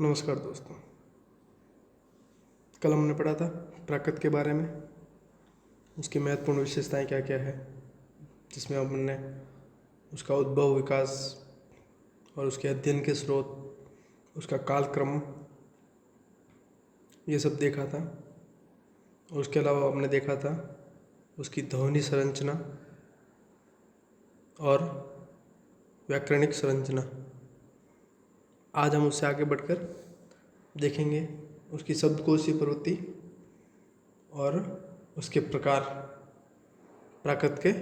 नमस्कार दोस्तों। कल हमने पढ़ा था प्राकृत के बारे में, उसकी महत्वपूर्ण विशेषताएं क्या क्या है, जिसमें हमने उसका उद्भव, विकास और उसके अध्ययन के स्रोत, उसका कालक्रम, ये सब देखा था। और उसके अलावा हमने देखा था उसकी ध्वनि संरचना और व्याकरणिक संरचना। आज हम उससे आगे बढ़कर देखेंगे उसकी शब्दकोशीय प्रवृत्ति और उसके प्रकार, प्राकृत के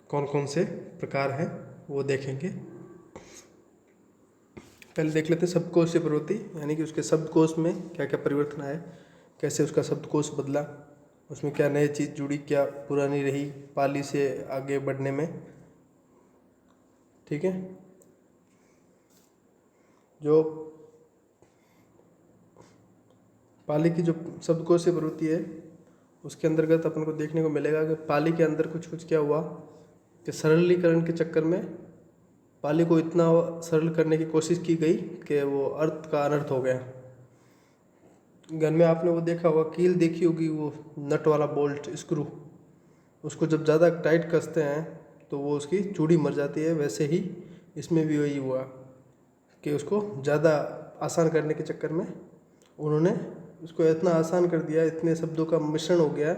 कौन कौन से प्रकार हैं वो देखेंगे। पहले देख लेते हैं शब्दकोशीय प्रवृत्ति, यानी कि उसके शब्दकोश में क्या क्या परिवर्तन आए, कैसे उसका शब्दकोश बदला, उसमें क्या नई चीज़ जुड़ी, क्या पुरानी रही पाली से आगे बढ़ने में। ठीक है, जो पाली की जो शब्दकोशीय प्रवृत्ति है उसके अंतर्गत अपन को देखने को मिलेगा कि पाली के अंदर कुछ कुछ क्या हुआ कि सरलीकरण के चक्कर में पाली को इतना सरल करने की कोशिश की गई कि वो अर्थ का अनर्थ हो गया। घर में आपने वो देखा होगा, कील देखी होगी, वो नट वाला बोल्ट स्क्रू, उसको जब ज़्यादा टाइट कसते हैं तो वो उसकी चूड़ी मर जाती है। वैसे ही इसमें भी वही हुआ कि उसको ज़्यादा आसान करने के चक्कर में उन्होंने उसको इतना आसान कर दिया, इतने शब्दों का मिश्रण हो गया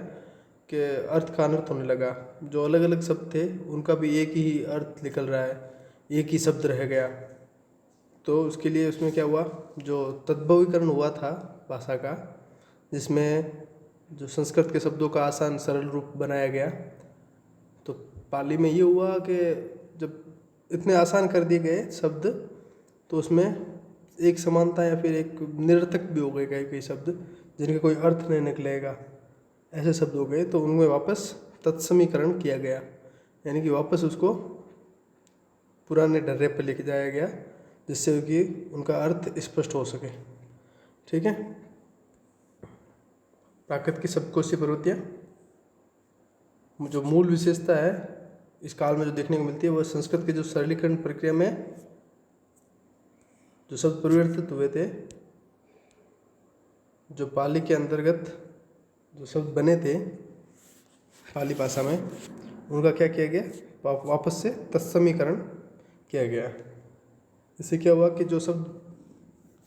कि अर्थ का अनर्थ होने लगा। जो अलग अलग शब्द थे उनका भी एक ही अर्थ निकल रहा है, एक ही शब्द रह गया। तो उसके लिए उसमें क्या हुआ, जो तद्भवीकरण हुआ था भाषा का, जिसमें जो संस्कृत के शब्दों का आसान सरल रूप बनाया गया, तो पाली में ये हुआ कि जब इतने आसान कर दिए गए शब्द तो उसमें एक समानता या फिर एक निरर्थक भी हो गए कई कई शब्द जिनका कोई अर्थ नहीं निकलेगा, ऐसे शब्द हो गए। तो उनमें वापस तत्समीकरण किया गया, यानी कि वापस उसको पुराने ढर्रे पर लेके जाया गया जिससे कि उनका अर्थ स्पष्ट हो सके। ठीक है, प्राकृत की शब्दकोशीय प्रवृत्तियाँ, जो मूल विशेषता है इस काल में जो देखने को मिलती है वह संस्कृत के जो सरलीकरण प्रक्रिया में जो शब्द परिवर्तित हुए थे, जो पाली के अंतर्गत जो शब्द बने थे पाली भाषा में, उनका क्या किया गया, वापस से तत्समीकरण किया गया। इससे क्या हुआ कि जो शब्द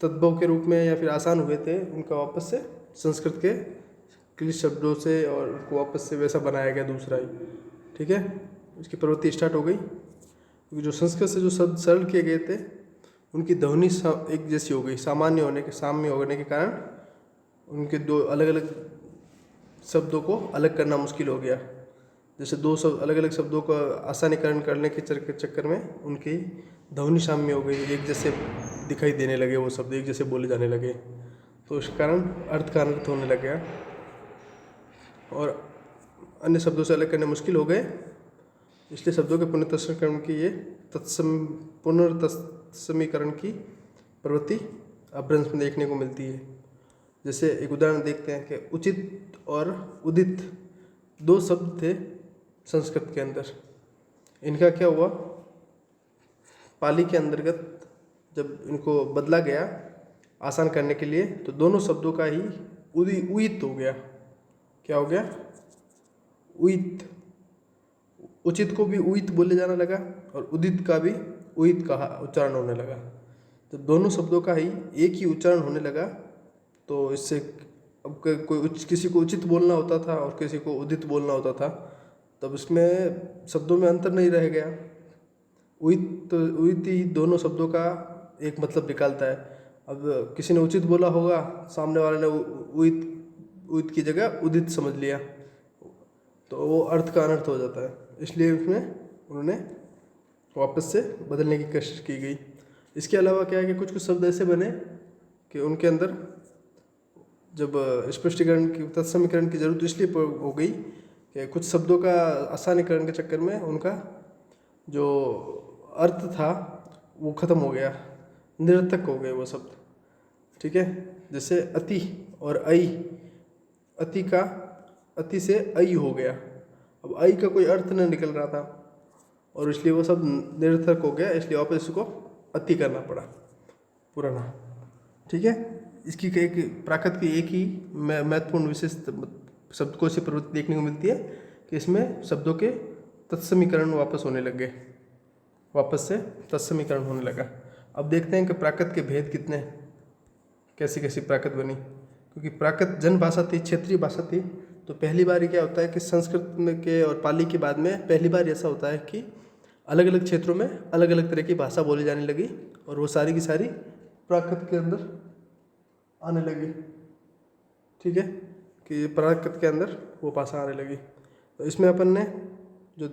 तद्भव के रूप में या फिर आसान हुए थे उनका वापस से संस्कृत के क्लिष्ट शब्दों से और उनको वापस से वैसा बनाया गया दूसरा ही। ठीक है, उसकी प्रवृत्ति स्टार्ट हो गई, क्योंकि जो संस्कृत से जो शब्द सरल किए गए थे उनकी ध्वनि एक जैसी हो गई, साम्य होने के कारण उनके दो अलग अलग शब्दों को अलग करना मुश्किल हो गया। जैसे दो अलग अलग शब्दों का आसानीकरण करने के चक्कर में उनकी ध्वनि साम्य हो गई, एक जैसे दिखाई देने लगे, वो शब्द एक जैसे बोले जाने लगे, तो इस कारण अर्थ का अनर्थ होने लग गया और अन्य शब्दों से अलग करने मुश्किल हो गए। इसलिए शब्दों के पुनर्तत्समीकरण की ये पुनर्तत्समीकरण की प्रवृत्ति अपभ्रंश में देखने को मिलती है। जैसे एक उदाहरण देखते हैं कि उचित और उदित दो शब्द थे संस्कृत के अंदर, इनका क्या हुआ, पाली के अंतर्गत जब इनको बदला गया आसान करने के लिए तो दोनों शब्दों का ही उयित हो गया। क्या हो गया, उयित। उचित को भी उयित बोले जाने लगा और उदित का भी उयित का उच्चारण होने लगा। तो दोनों शब्दों का ही एक ही उच्चारण होने लगा, तो इससे अब किसी को उचित बोलना होता था और किसी को उदित बोलना होता था, तब इसमें शब्दों में अंतर नहीं रह गया। उयित ही दोनों शब्दों का एक मतलब निकालता है। अब किसी ने उचित बोला होगा, सामने वाले ने उयित की जगह उदित समझ लिया, तो वो अर्थ का अनर्थ हो जाता है। इसलिए उसमें उन्होंने वापस से बदलने की कोशिश की गई। इसके अलावा क्या है कि कुछ कुछ शब्द ऐसे बने कि उनके अंदर जब स्पष्टीकरण की तत्समीकरण की जरूरत इसलिए हो गई कि कुछ शब्दों का आसानीकरण के चक्कर में उनका जो अर्थ था वो खत्म हो गया, निरर्थक हो गए वो शब्द। ठीक है, जैसे अति और अई, अति से अई हो गया, अब अई का कोई अर्थ नहीं निकल रहा था और इसलिए वो सब निरर्थक हो गया, इसलिए वापस इसको अति करना पड़ा पुराना। ठीक है। इसकी एक प्राकृत की एक ही महत्वपूर्ण विशेष शब्दकोशीय प्रवृत्ति देखने को मिलती है कि इसमें शब्दों के तत्समीकरण वापस होने लग गए, वापस से तत्समीकरण होने लगा। अब देखते हैं कि प्राकृत के भेद कितने हैं, कैसी कैसी प्राकृत बनी। क्योंकि प्राकृत जन भाषा थी, क्षेत्रीय भाषा थी, तो पहली बार क्या होता है कि संस्कृत में के और पाली के बाद में पहली बार ऐसा होता है कि अलग अलग क्षेत्रों में अलग अलग तरह की भाषा बोली जाने लगी और वो सारी की सारी प्राकृत के अंदर आने लगी। ठीक है, कि प्राकृत के अंदर वो भाषा आने लगी। तो इसमें अपन ने जो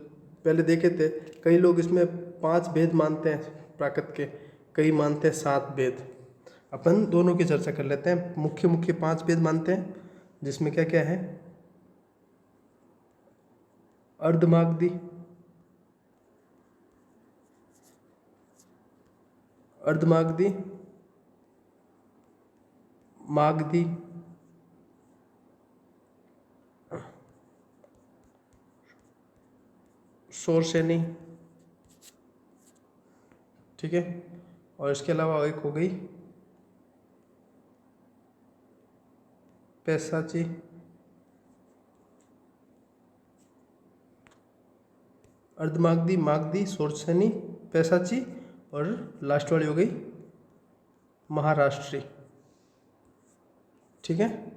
पहले देखे थे, कई लोग इसमें 5 भेद मानते हैं प्राकृत के, कई मानते हैं 7 भेद। अपन दोनों की चर्चा कर लेते हैं। मुख्य मुख्य 5 भेद मानते हैं, जिसमें क्या क्या है? अर्धमागधी, अर्धमागधी, मागधी, शोरसेनी, ठीक है। और इसके अलावा एक हो गई पैसाची, अर्धमागधी, मागधी, शोरसेनी, पैसाची और लास्ट वाली हो गई महाराष्ट्री। ठीक है,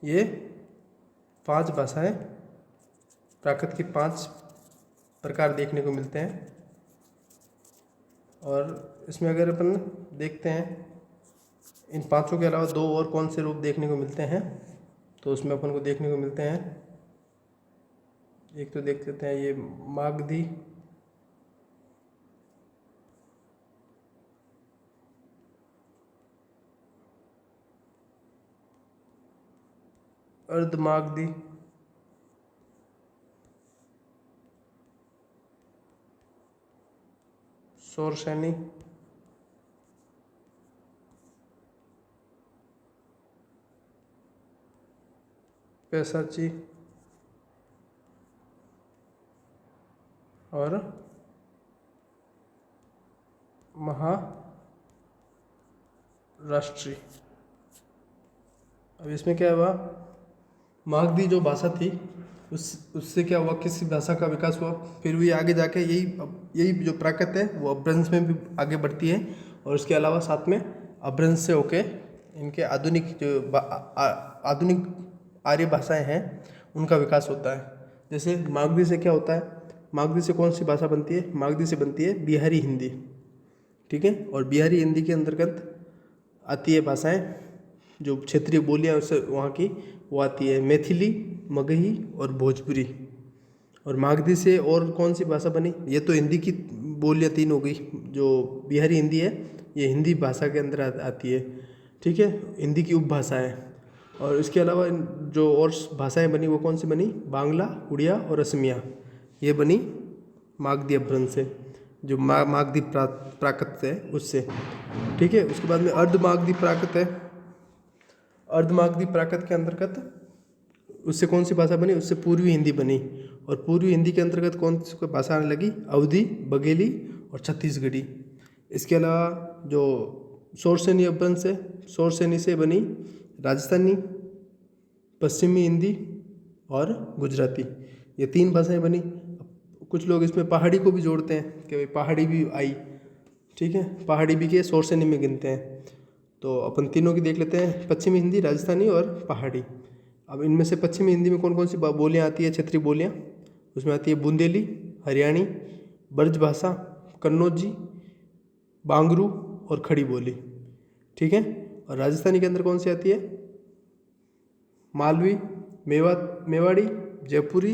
ये 5 भाषाएं प्राकृत की 5 प्रकार देखने को मिलते हैं। और इसमें अगर अपन देखते हैं इन 5 के अलावा 2 और कौन से रूप देखने को मिलते हैं, तो उसमें अपन को देखने को मिलते हैं, एक तो देख लेते हैं ये मागधी, अर्धमागधी, शोरसेनी, पैसाची और महाराष्ट्री। अब इसमें क्या हुआ, मागधी जो भाषा थी उससे क्या हुआ, किसी भाषा का विकास हुआ, फिर भी आगे जाके यही जो प्राकृत है वो अपभ्रंश में भी आगे बढ़ती है। और उसके अलावा साथ में अपभ्रंश से होके इनके आधुनिक जो आधुनिक आर्य भाषाएं हैं उनका विकास होता है। जैसे मागधी से क्या होता है, मागधी से कौन सी भाषा बनती है? मागधी से बनती है बिहारी हिंदी। ठीक है, और बिहारी हिंदी के अंतर्गत आती है भाषाएं जो क्षेत्रीय बोलियाँ उससे वहाँ की वो आती है मैथिली, मगही और भोजपुरी। और मागधी से और कौन सी भाषा बनी? ये तो हिंदी की बोलियाँ 3 हो गई। जो बिहारी हिंदी है ये हिंदी भाषा के अंदर आती है। ठीक है, हिंदी की उपभाषा है। और इसके अलावा जो और भाषाएं बनी वो कौन सी बनी? बांग्ला, उड़िया और असमिया, ये बनी मागधी अपभ्रंश से, जो मागधी प्राकृत है उससे। ठीक है, उसके बाद में अर्धमागधी प्राकृत है। अर्धमागधी प्राकृत के अंतर्गत उससे कौन सी भाषा बनी? उससे पूर्वी हिंदी बनी। और पूर्वी हिंदी के अंतर्गत कौन सी भाषा आने लगी? अवधी, बघेली और छत्तीसगढ़ी। इसके अलावा जो शोरसेनी अपभ्रंश है, शोरसेनी से बनी राजस्थानी, पश्चिमी हिंदी और गुजराती, ये 3 भाषाएं बनी। कुछ लोग इसमें पहाड़ी को भी जोड़ते हैं कि भाई पहाड़ी भी आई। ठीक है, पहाड़ी भी के शोरसेनी में गिनते हैं। तो अपन तीनों की देख लेते हैं, पश्चिमी हिंदी, राजस्थानी और पहाड़ी। अब इनमें से पश्चिमी हिंदी में कौन कौन सी बोलियाँ आती है, क्षेत्रीय बोलियाँ? उसमें आती है बुंदेली, हरियाणी, ब्रज भाषा, कन्नौजी, बांगरू और खड़ी बोली। ठीक है, और राजस्थानी के अंदर कौन सी आती है? मालवी, मेवाड़ी, जयपुरी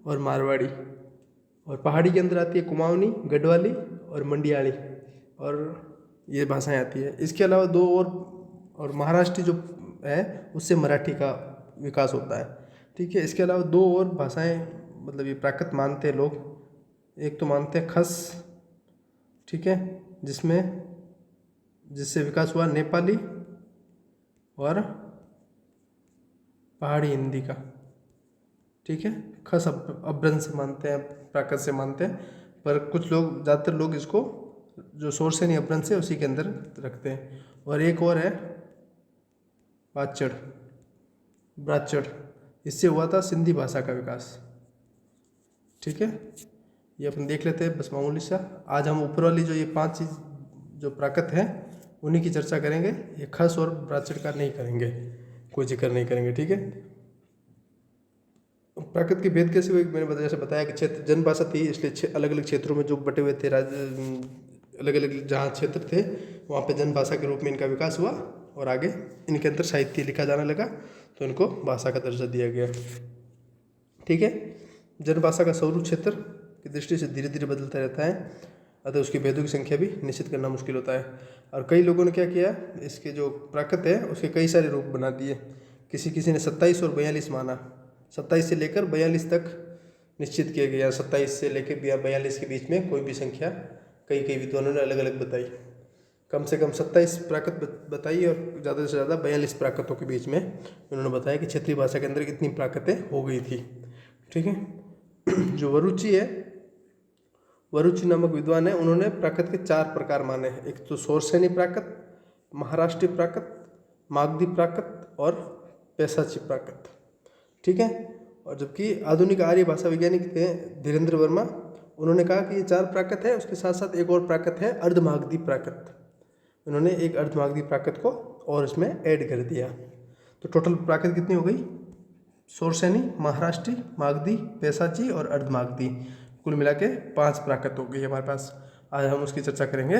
और मारवाड़ी। और पहाड़ी के अंदर आती है कुमाऊनी, गढ़वाली और मंडियाली, और ये भाषाएं आती है। इसके अलावा 2 और महाराष्ट्री जो है उससे मराठी का विकास होता है। ठीक है, इसके अलावा 2 और भाषाएं मतलब ये प्राकृत मानते हैं लोग। एक तो मानते हैं खस, ठीक है, जिससे विकास हुआ नेपाली और पहाड़ी हिंदी का। ठीक है, खस अपभ्रंश से मानते हैं, प्राकृत से मानते हैं, पर कुछ लोग, ज़्यादातर लोग इसको जो सोर्स है नहीं अपभ्रंश है उसी के अंदर रखते हैं। और एक और है वाचड़, ब्राचड़, इससे हुआ था सिंधी भाषा का विकास। ठीक है, ये अपन देख लेते हैं बस मामूली सा। आज हम ऊपर वाली जो ये 5 चीज़ जो प्राकृत हैं उन्हीं की चर्चा करेंगे, ये खस और ब्राचड़ का नहीं करेंगे, कोई जिक्र नहीं करेंगे। ठीक है, प्राकृत के भेद कैसे हुए, मैंने जैसे बताया कि क्षेत्र जनभाषा थी, इसलिए अलग अलग क्षेत्रों में जो बटे हुए थे अलग अलग जहाँ क्षेत्र थे वहाँ पे जनभाषा के रूप में इनका विकास हुआ और आगे इनके अंदर साहित्य लिखा जाने लगा तो इनको भाषा का दर्जा दिया गया। ठीक है, जनभाषा का स्वरूप क्षेत्र की दृष्टि से धीरे धीरे बदलता रहता है, अतः उसकी भेदों की संख्या भी निश्चित करना मुश्किल होता है। और कई लोगों ने क्या किया, इसके जो प्राकृत है उसके कई सारे रूप बना दिए। किसी ने 27 और 42 माना, 27 से लेकर 42 तक निश्चित किया गया। 27 से लेकर 42 के बीच में कोई भी संख्या कई विद्वानों ने अलग अलग बताई। कम से कम 27 प्राकृत बताई और ज़्यादा से ज़्यादा 42 प्राकृतों के बीच में उन्होंने बताया कि क्षेत्रीय भाषा के अंदर इतनी प्राकृतें हो गई थी। ठीक है, जो वरुचि है, वरुचि नामक विद्वान है, उन्होंने प्राकृत के 4 प्रकार माने हैं। एक तो सोरसेनी प्राकृत, महाराष्ट्रीय प्राकृत, मागधी प्राकृत और पैसाची प्राकृत। ठीक है, और जबकि आधुनिक आर्य भाषा वैज्ञानिक थे धीरेन्द्र वर्मा, उन्होंने कहा कि ये 4 प्राकृत है, उसके साथ साथ एक और प्राकृत है अर्धमागधी प्राकृत। उन्होंने एक अर्धमागधी प्राकृत को और इसमें ऐड कर दिया। तो टोटल प्राकृत कितनी हो गई, सोरसेनी, महाराष्ट्री, मागधी, पैसाची और अर्धमागधी, कुल मिला के 5 प्राकृत हो गई हमारे पास। आज हम उसकी चर्चा करेंगे।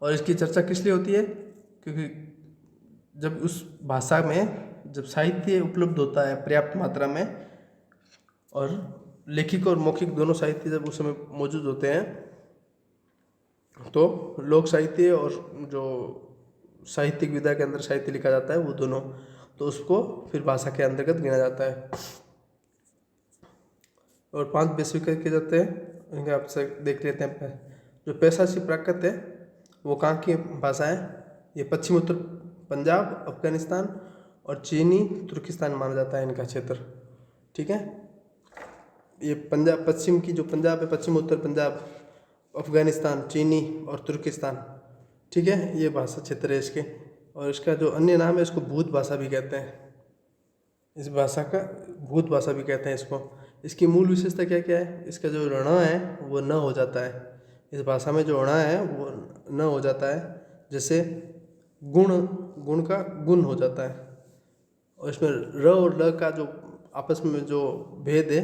और इसकी चर्चा किस लिए होती है, क्योंकि जब उस भाषा में जब साहित्य उपलब्ध होता है पर्याप्त मात्रा में और लेखिक और मौखिक दोनों साहित्य जब उस समय मौजूद होते हैं तो लोक साहित्य और जो साहित्यिक विधा के अंदर साहित्य लिखा जाता है वो दोनों, तो उसको फिर भाषा के अंतर्गत गिना जाता है। और 5 बेसिक किए जाते हैं, इनके आपसे देख लेते हैं। जो पैसाची प्राकृत है वो कहाँ की भाषा है, ये पश्चिम उत्तर पंजाब, अफगानिस्तान और चीनी तुर्किस्तान माना जाता है इनका क्षेत्र। ठीक है, ये पंजाब पश्चिम की जो पंजाब है, पश्चिम उत्तर पंजाब, अफगानिस्तान, चीनी और तुर्किस्तान। ठीक है, ये भाषा क्षेत्र है इसके। और इसका जो अन्य नाम है इसको भूत भाषा भी कहते हैं। इस भाषा का भूत भाषा भी कहते हैं इसको। इसकी मूल विशेषता क्या क्या है, इसका जो ण है वो न हो जाता है। इस भाषा में जो ण है वो न हो जाता है, जैसे गुण का गुण हो जाता है। और इसमें र और ल का जो आपस में जो भेद है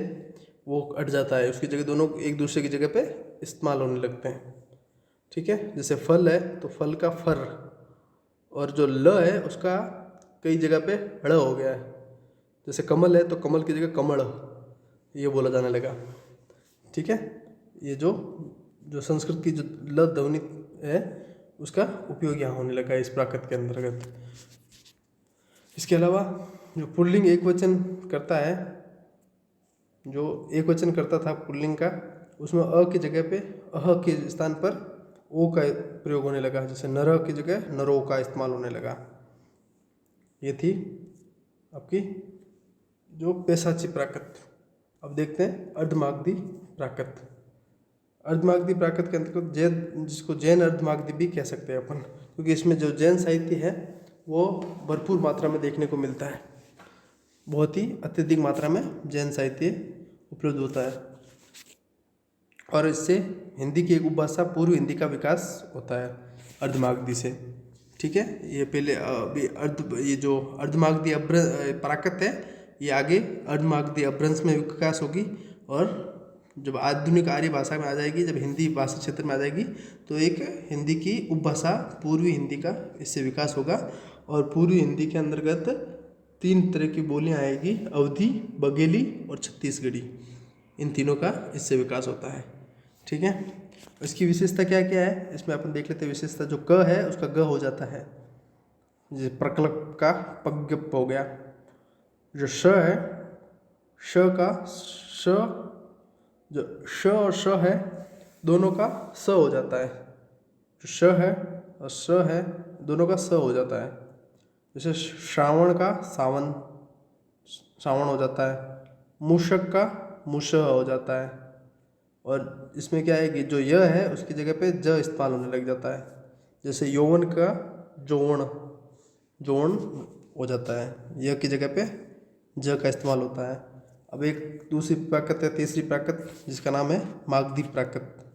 वो हट जाता है, उसकी जगह दोनों एक दूसरे की जगह पे इस्तेमाल होने लगते हैं। ठीक है, जैसे फल है तो फल का फर, और जो ल है उसका कई जगह पे ड़ हो गया है। जैसे कमल है तो कमल की जगह कमल ये बोला जाने लगा। ठीक है, ये जो संस्कृत की जो ल ध्वनि है उसका उपयोग यहाँ होने लगा इस प्राकृत के अंतर्गत। इसके अलावा जो पुल्लिंग एक वचन करता है, जो एक वचन करता था पुल्लिंग का, उसमें अ की जगह पे अह के स्थान पर ओ का प्रयोग होने लगा। जैसे नर की जगह नरो का इस्तेमाल होने लगा। ये थी आपकी जो पैसाची प्राकृत। अब देखते हैं अर्धमागधी प्राकृत। अर्धमागधी प्राकृत के अंतर्गत जैन, जिसको जैन अर्धमागधी भी कह सकते हैं अपन, क्योंकि इसमें जो जैन साहित्य है वो भरपूर मात्रा में देखने को मिलता है। बहुत ही अत्यधिक मात्रा में जैन साहित्य उपलब्ध होता है और इससे हिंदी की एक उपभाषा पूर्व हिंदी का विकास होता है अर्धमागधी से। ठीक है, ये पहले ये जो अर्धमागधी प्राकृत है ये आगे अर्धमागधी अपभ्रंश में विकास होगी, और जब आधुनिक आर्य भाषा में आ जाएगी, जब हिंदी भाषा क्षेत्र में आ जाएगी तो एक हिंदी की उपभाषा पूर्वी हिंदी का इससे विकास होगा। और पूर्वी हिंदी के अंतर्गत 3 तरह की बोलियां आएगी, अवधी, बघेली और छत्तीसगढ़ी। इन तीनों का इससे विकास होता है। ठीक है, इसकी विशेषता क्या क्या है इसमें अपन देख लेते हैं। विशेषता जो क है उसका ग हो जाता है, जैसे प्रकल्प का पज्ञप हो गया। जो श है, श का श, जो श और श है दोनों का स हो जाता है। जो श है और स है दोनों का स हो जाता है। जैसे श्रावण का सावन, सावण हो जाता है। मूषक का मूष हो जाता है। और इसमें क्या है कि जो य है उसकी जगह पे ज इस्तेमाल होने लग जाता है। जैसे यौवन का जोण, जोण हो जाता है, य की जगह पे ज का इस्तेमाल होता है। अब एक दूसरी प्राकृत है, तीसरी प्राकृत, जिसका नाम है मागधी प्राकृत।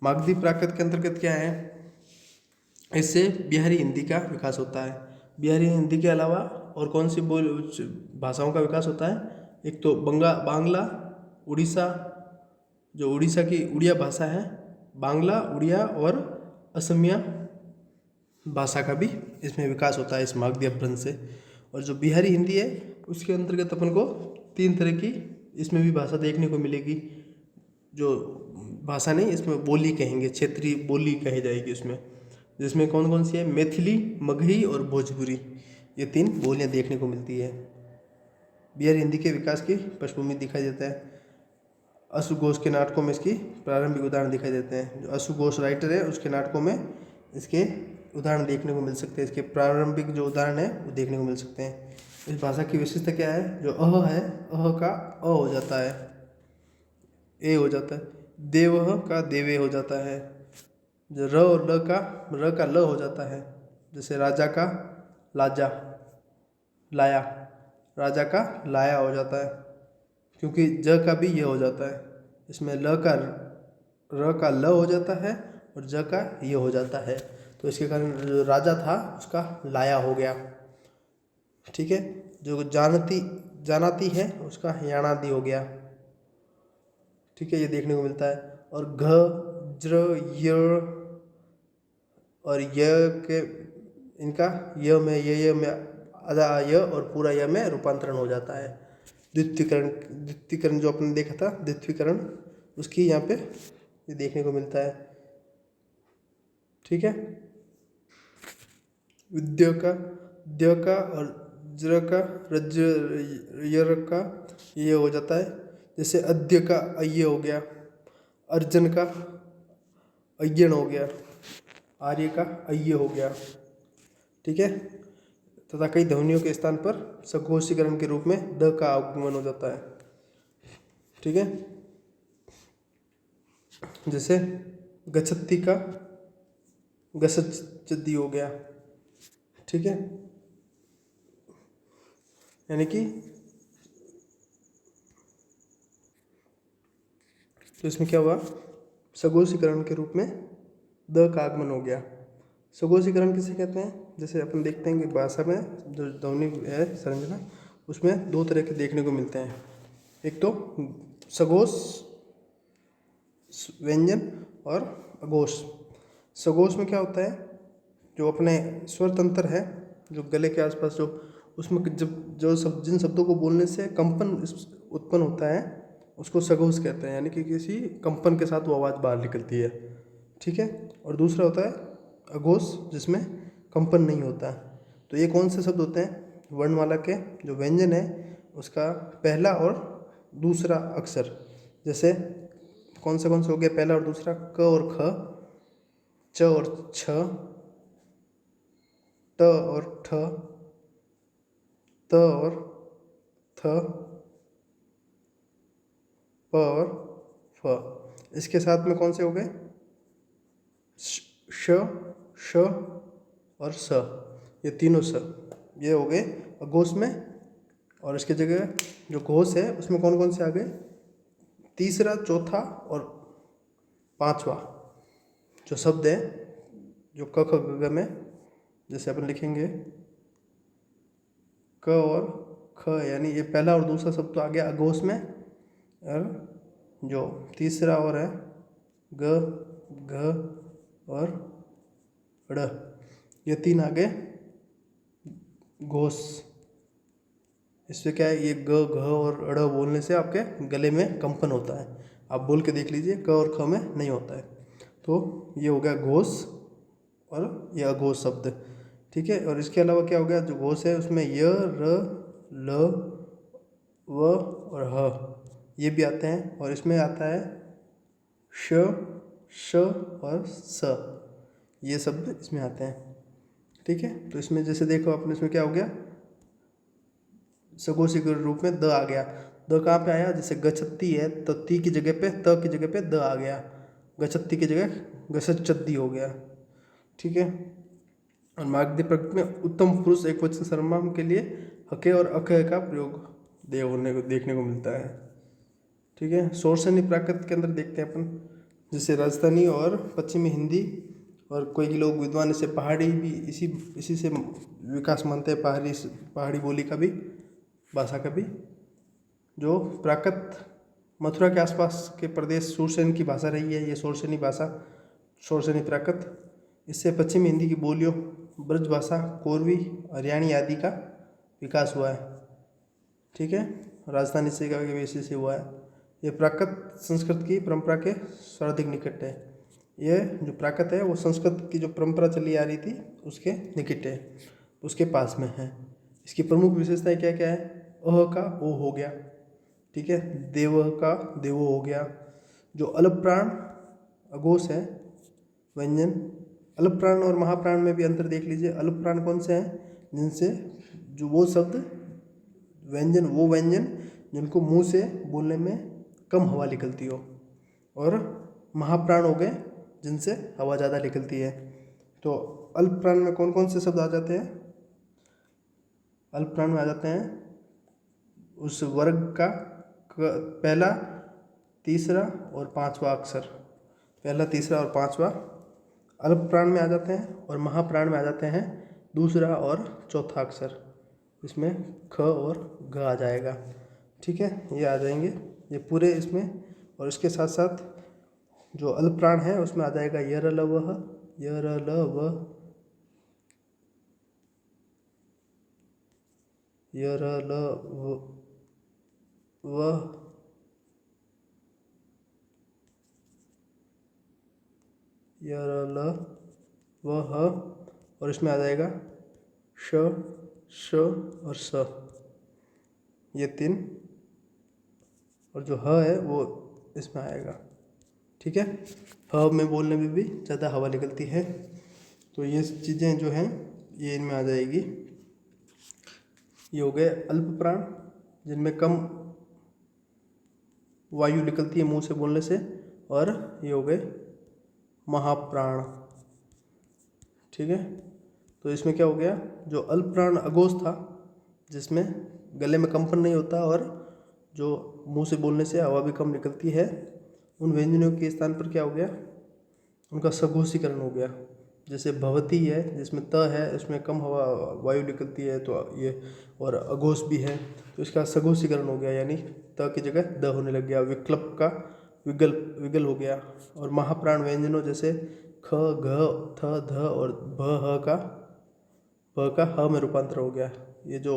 मागधी प्राकृत के अंतर्गत क्या है, इससे बिहारी हिंदी का विकास होता है। बिहारी हिंदी के अलावा और कौन सी भाषाओं का विकास होता है, एक तो बांग्ला, उड़ीसा, जो उड़ीसा की उड़िया भाषा है, बांग्ला, उड़िया और असमिया भाषा का भी इसमें विकास होता है इस मागधी अपभ्रंश से। और जो बिहारी हिंदी है उसके अंतर्गत अपन को 3 तरह की इसमें भी भाषा देखने को मिलेगी। जो भाषा नहीं, इसमें बोली कहेंगे, क्षेत्रीय बोली कही जाएगी उसमें, जिसमें कौन कौन सी है, मैथिली, मगही और भोजपुरी, ये 3 बोलियां देखने को मिलती है। बिहारी हिंदी के विकास की पृष्ठभूमि दिखाई देता है। अश्वघोष के नाटकों में इसकी प्रारंभिक उदाहरण दिखाई देते हैं। जो अश्वघोष राइटर है उसके नाटकों में इसके उदाहरण देखने को मिल सकते हैं। इसके प्रारंभिक जो उदाहरण है वो देखने को मिल सकते हैं। इस भाषा की विशेषता क्या है, जो अह है, अह का अ हो जाता है, ए हो जाता है। देवह का देवे हो जाता है। जो र और र का ल हो जाता है। जैसे राजा का लाजा, लाया, राजा का लाया हो जाता है, क्योंकि ज का भी ये हो जाता है। इसमें र का ल हो जाता है और ज का ये हो जाता है, तो इसके कारण जो राजा था उसका लाया हो गया। ठीक है, जो जानाती है उसका यानादि हो गया। ठीक है, ये देखने को मिलता है। और घ, ज्र, य और य के इनका य में आधा य और पूरा य में रूपांतरण हो जाता है। द्वितीयकरण जो आपने देखा था, द्वितीयकरण, उसकी यहाँ पे ये देखने को मिलता है। ठीक है, विद्य का, द्य का और ज्र का, रज, यर का ये हो जाता है। जैसे अद्य का अय्य हो गया, अर्जन का अय्यन हो गया, आर्य का अय्य हो गया। ठीक है, तथा कई ध्वनियों के स्थान पर सघोषीकरण के रूप में द का आगमन हो जाता है। ठीक है, जैसे गच्छति का गसचदी हो गया। ठीक है, यानी कि तो इसमें क्या हुआ, सघोषीकरण के रूप में द का आगमन हो गया। सघोषीकरण किसे कहते हैं, जैसे अपन देखते हैं कि भाषा में जो ध्वनि है संरचना, उसमें 2 तरह के देखने को मिलते हैं। एक तो सघोष व्यंजन और अघोष। सघोष में क्या होता है, जो अपने स्वर तंत्र है, जो गले के आसपास जो उसमें जब जिन शब्दों को बोलने से कंपन उत्पन्न होता है उसको सघोष कहते हैं, यानी कि किसी कंपन के साथ वो आवाज़ बाहर निकलती है। ठीक है, और दूसरा होता है अघोष, जिसमें कंपन नहीं होता। तो ये कौन से शब्द होते हैं, वर्णमाला के जो व्यंजन है उसका पहला और दूसरा अक्षर। जैसे कौन से हो गया, पहला और दूसरा, क और ख, च और छ, ट और ठ, त और थ, प और फ। इसके साथ में कौन से हो गए, श, श और स, ये तीनों स, ये हो गए अघोष में। और इसके जगह जो घोष है उसमें कौन कौन से आ गए, तीसरा, चौथा और पांचवा जो शब्द है, जो क ख ग घ में, जैसे अपन लिखेंगे क और ख, यानी ये पहला और दूसरा शब्द तो आ गया अघोष में, और जो तीसरा और है ग, घ और ड़, ये 3 आ गए घोष। इससे क्या है, ये ग, घ और ड़ बोलने से आपके गले में कंपन होता है। आप बोल के देख लीजिए, क और ख में नहीं होता है। तो ये हो गया घोष और ये अघोष शब्द। ठीक है, और इसके अलावा क्या हो गया, जो घोष है उसमें य, र, ल, व और ह ये भी आते हैं। और इसमें आता है श, श और स, ये शब्द इसमें आते हैं। ठीक है, तो इसमें जैसे देखो आपने, इसमें क्या हो गया, सघोषी के रूप में द आ गया। द कहाँ पे आया, जैसे गच्छति है तो ती की जगह पे त की जगह पे द आ गया, गच्छति की जगह गच्छति हो गया। ठीक है। और मागधी प्रकृति में उत्तम पुरुष एक वचन सर्वनाम के लिए हके और अकह का प्रयोग देव होने को देखने को मिलता है। ठीक है। शोरसेनी प्राकृत के अंदर देखते हैं अपन, जैसे राजस्थानी और पश्चिमी हिंदी, और कोई लोग विद्वान इसे पहाड़ी भी इसी से विकास मानते हैं, पहाड़ी बोली का भी, भाषा का भी। जो प्राकृत मथुरा के आसपास के प्रदेश शूरसेन की भाषा रही है, ये शोरसेनी भाषा, शोरसेनी प्राकृत। इससे पश्चिमी हिंदी की बोलियों ब्रज भाषा, कोरवी, हरियाणी आदि का विकास हुआ है। ठीक है। राजस्थानी से का इसी से हुआ है। ये प्राकृत संस्कृत की परंपरा के सर्वाधिक निकट है। यह जो प्राकृत है वो संस्कृत की जो परंपरा चली आ रही थी उसके निकट है, उसके पास में है। इसकी प्रमुख विशेषताएं क्या क्या है? अह का ओ हो गया। ठीक है। देव का देवो हो गया। जो अल्प प्राण अघोष है व्यंजन, अल्प प्राण और महाप्राण में भी अंतर देख लीजिए। अल्प प्राण कौन से हैं? जिनसे जो वो शब्द व्यंजन, वो व्यंजन जिनको मुंह से बोलने में कम हवा निकलती हो, और महाप्राण हो गए जिनसे हवा ज़्यादा निकलती है। तो अल्प प्राण में कौन कौन से शब्द आ जाते हैं? अल्प प्राण में आ जाते हैं उस वर्ग का पहला, तीसरा और पांचवा अक्षर, पहला, तीसरा और पांचवा अल्प प्राण में आ जाते हैं, और महाप्राण में आ जाते हैं दूसरा और चौथा अक्षर। इसमें ख और ग आ जाएगा। ठीक है। ये आ जाएंगे ये पूरे इसमें, और इसके साथ साथ जो अल्प प्राण है उसमें आ जाएगा यर ल वह, यर ल व, यर ल वह, यर ल वह, और इसमें आ जाएगा श, श और स, ये तीन, और जो ह है वो इसमें आएगा। ठीक है। ह में बोलने में भी ज़्यादा हवा निकलती है, तो ये चीज़ें जो हैं ये इनमें आ जाएगी। ये हो गए अल्प प्राण जिनमें कम वायु निकलती है मुंह से बोलने से, और ये हो गए महाप्राण। ठीक है। तो इसमें क्या हो गया? जो अल्प प्राण अघोष था, जिसमें गले में कंपन नहीं होता और जो मुंह से बोलने से हवा भी कम निकलती है, उन व्यंजनों के स्थान पर क्या हो गया? उनका सघोषीकरण हो गया। जैसे भवती है जिसमें त है, इसमें कम हवा वायु निकलती है, तो ये, और अघोष भी है तो इसका सघोषीकरण हो गया, यानी त की जगह द होने लग गया। विकल्प का विगल हो गया। और महाप्राण व्यंजनों जैसे ख, घ, थ, ध और भ, ह का ह में रूपांतर हो गया। ये जो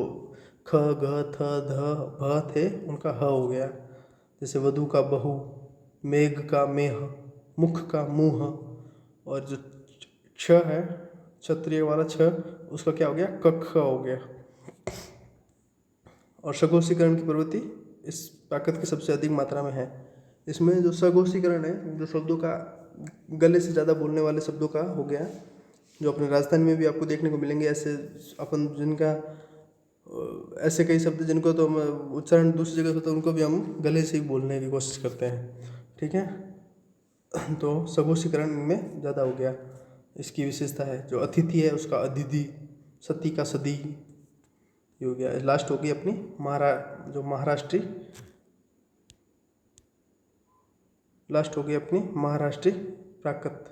ख, घ, थ, ध, भ थे उनका ह हो गया। जैसे वधु का बहु, मेघ का मेह, मुख का मुँह, और जो छ है क्षत्रिय वाला छ, उसका क्या हो गया? कख हो गया। और सघोषीकरण की प्रवृत्ति इस प्राकृत की सबसे अधिक मात्रा में है। इसमें जो सघोषीकरण है, जो शब्दों का गले से ज़्यादा बोलने वाले शब्दों का हो गया, जो अपने राजस्थान में भी आपको देखने को मिलेंगे। ऐसे अपन जिनका ऐसे कई शब्द जिनको तो हम उच्चारण दूसरी जगह होता है, उनको भी हम गले से ही बोलने की कोशिश करते हैं। ठीक है। तो सघोषीकरण में ज़्यादा हो गया, इसकी विशेषता है। जो अतिथि है उसका अतिथि, सती का सदी, ये हो गया। लास्ट होगी अपनी महाराष्ट्री प्राकृत।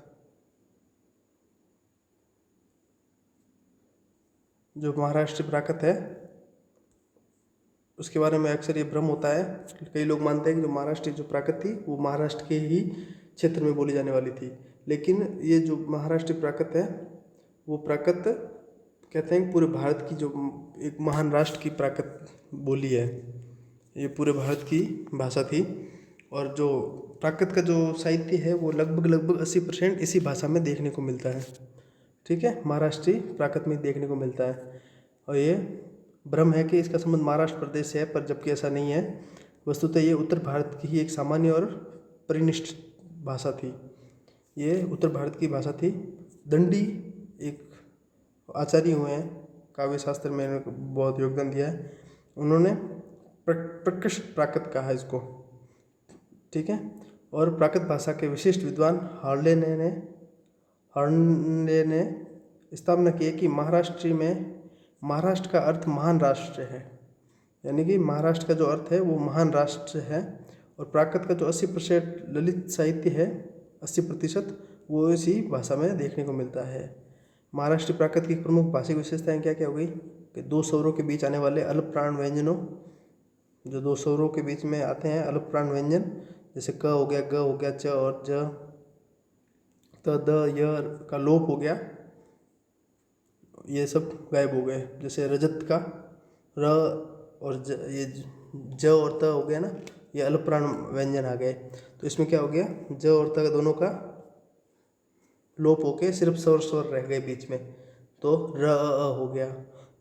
जो महाराष्ट्री प्राकृत है उसके बारे में अक्सर ये भ्रम होता है। कई लोग मानते हैं कि जो महाराष्ट्री जो प्राकृत थी वो महाराष्ट्र के ही क्षेत्र में बोली जाने वाली थी, लेकिन ये जो महाराष्ट्री प्राकृत है वो प्राकृत कहते हैं कि पूरे भारत की जो एक महान राष्ट्र की प्राकृत बोली है, ये पूरे भारत की भाषा थी। और जो प्राकृत का जो साहित्य है वो लगभग 80% इसी भाषा में देखने को मिलता है। ठीक है। महाराष्ट्री प्राकृत में देखने को मिलता है। और ये भ्रम है कि इसका संबंध महाराष्ट्र प्रदेश से है, पर जबकि ऐसा नहीं है। वस्तुतः ये उत्तर भारत की ही एक सामान्य और परिनिष्ठ भाषा थी। ये उत्तर भारत की भाषा थी। दंडी एक आचार्य हुए हैं, काव्य शास्त्र में बहुत योगदान दिया है। उन्होंने प्रकृष्ट प्राकृत कहा इसको, ठीक है। और प्राकृत भाषा के विशिष्ट विद्वान हर्ले ने स्थापना की है कि महाराष्ट्र का अर्थ महान राष्ट्र है, यानी कि महाराष्ट्र का जो अर्थ है वो महान राष्ट्र है। और प्राकृत का जो 80% ललित साहित्य है, 80% वो इसी भाषा में देखने को मिलता है। महाराष्ट्रीय प्राकृत की प्रमुख भाषिक विशेषताएं क्या क्या हो गई कि 2 स्वरों के बीच आने वाले अल्प प्राण व्यंजनों, जो 2 स्वरों के बीच में आते हैं अल्प प्राण व्यंजन, जैसे क हो गया, ग हो गया, च और ज, त, द, य का लोप हो गया, ये सब गायब हो गए। जैसे रजत का र और ये ज और त हो गया ना, ये अल्प प्राण व्यंजन आ गए। तो इसमें क्या हो गया, ज और त दोनों का लोप होके सिर्फ स्वर रह गए बीच में, तो र अ हो गया।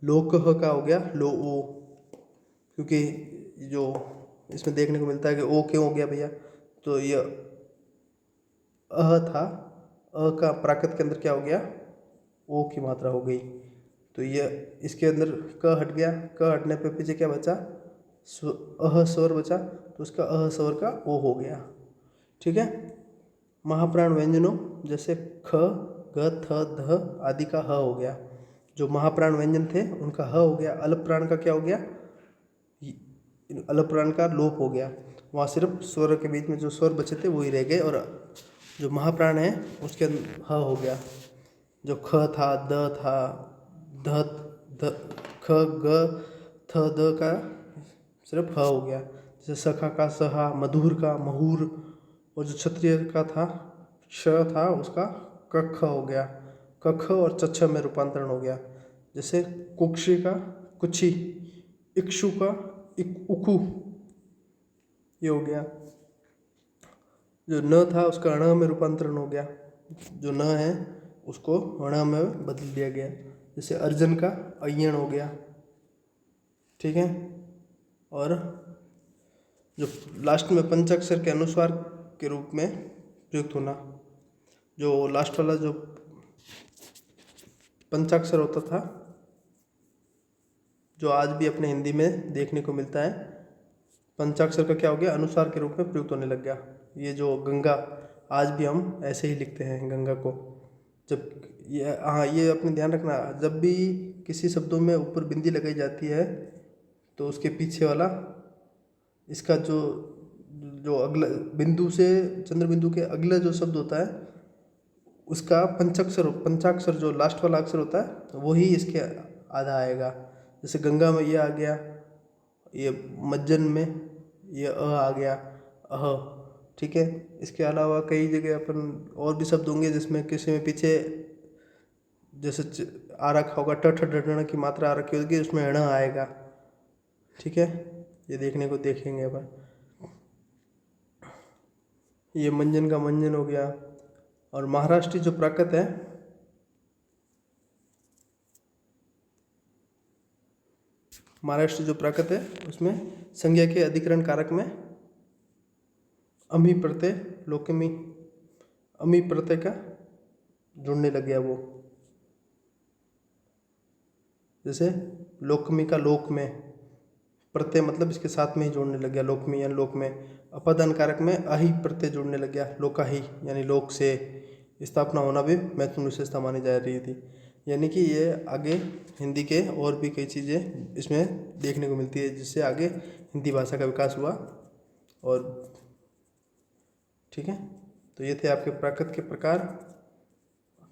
लोक ह का हो गया लो ओ, क्योंकि जो इसमें देखने को मिलता है कि ओ क्यों हो गया भैया, तो ये अह था, अ का प्राकृत के अंदर क्या हो गया, ओ की मात्रा हो गई, तो ये इसके अंदर क हट गया, क हटने पे पीछे क्या बचा, अह स्वर बचा, तो उसका अह स्वर का ओ हो गया, ठीक है। महाप्राण व्यंजनों जैसे ख, ग, थ, ध आदि का ह हो गया, जो महाप्राण व्यंजन थे उनका ह हो गया। अल्प प्राण का क्या हो गया, अल्प प्राण का लोप हो गया, वहाँ सिर्फ स्वर के बीच में जो स्वर बचे थे वही रह गए, और जो महाप्राण है उसके ह हो गया, जो ख था, द था, ध, ध ख, ग, थ, द का सिर्फ ह हो गया। जैसे सखा का सहा, मधुर का महूर, और जो क्षत्रिय का था श था उसका कख हो गया, कख और चच्छ में रूपांतरण हो गया। जैसे कुक्षी का कुछी, इक्षु का उखु, ये हो गया। जो न था उसका अण में रूपांतरण हो गया, जो न है उसको अण में बदल दिया गया। जैसे अर्जुन का अय्यण हो गया, ठीक है। और जो लास्ट में पंचाक्षर के अनुस्वार के रूप में प्रयुक्त होना, जो लास्ट वाला जो पंचाक्षर होता था, जो आज भी अपने हिंदी में देखने को मिलता है, पंचाक्षर का क्या हो गया, अनुस्वार के रूप में प्रयुक्त होने लग गया। ये जो गंगा, आज भी हम ऐसे ही लिखते हैं गंगा को। जब ये हाँ, ये अपने ध्यान रखना, जब भी किसी शब्दों में ऊपर बिंदी लगाई जाती है तो उसके पीछे वाला इसका जो जो अगला बिंदु से चंद्र बिंदु के अगला जो शब्द होता है उसका पंचाक्षर जो लास्ट वाला अक्षर होता है वही इसके आधा आएगा। जैसे गंगा में ये आ गया, ये मज्जन में ये आ गया, अह, ठीक है। इसके अलावा कई जगह अपन और भी शब्द होंगे जिसमें किसी में पीछे जैसे आ रखा होगा, ट ठ की मात्रा आ रखी होगी, उसमें ण आएगा, ठीक है। ये देखने को देखेंगे अपन। ये मंजन का मंजन हो गया। और महाराष्ट्री जो प्राकृत है, महाराष्ट्र जो प्राकृत है उसमें संज्ञा के अधिकरण कारक में अमी प्रत्यय लोकमी, अमी प्रत्यय का जुड़ने लग गया वो। जैसे लोकमी का लोक में, प्रत्यय मतलब इसके साथ में ही जोड़ने लग गया, लोकमी यानी लोक में। अपादान कारक में अहि प्रत्यय जुड़ने लग गया, लोकाहि यानी लोक से। स्थापना होना भी महत्वपूर्ण विशेषता मानी जा रही थी। यानी कि ये आगे हिंदी के और भी कई चीज़ें इसमें देखने को मिलती है जिससे आगे हिंदी भाषा का विकास हुआ। और ठीक है, तो ये थे आपके प्राकृत के प्रकार।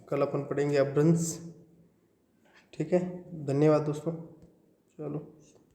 कल अपन पढ़ेंगे अपभ्रंश, ठीक है। धन्यवाद दोस्तों, चलो।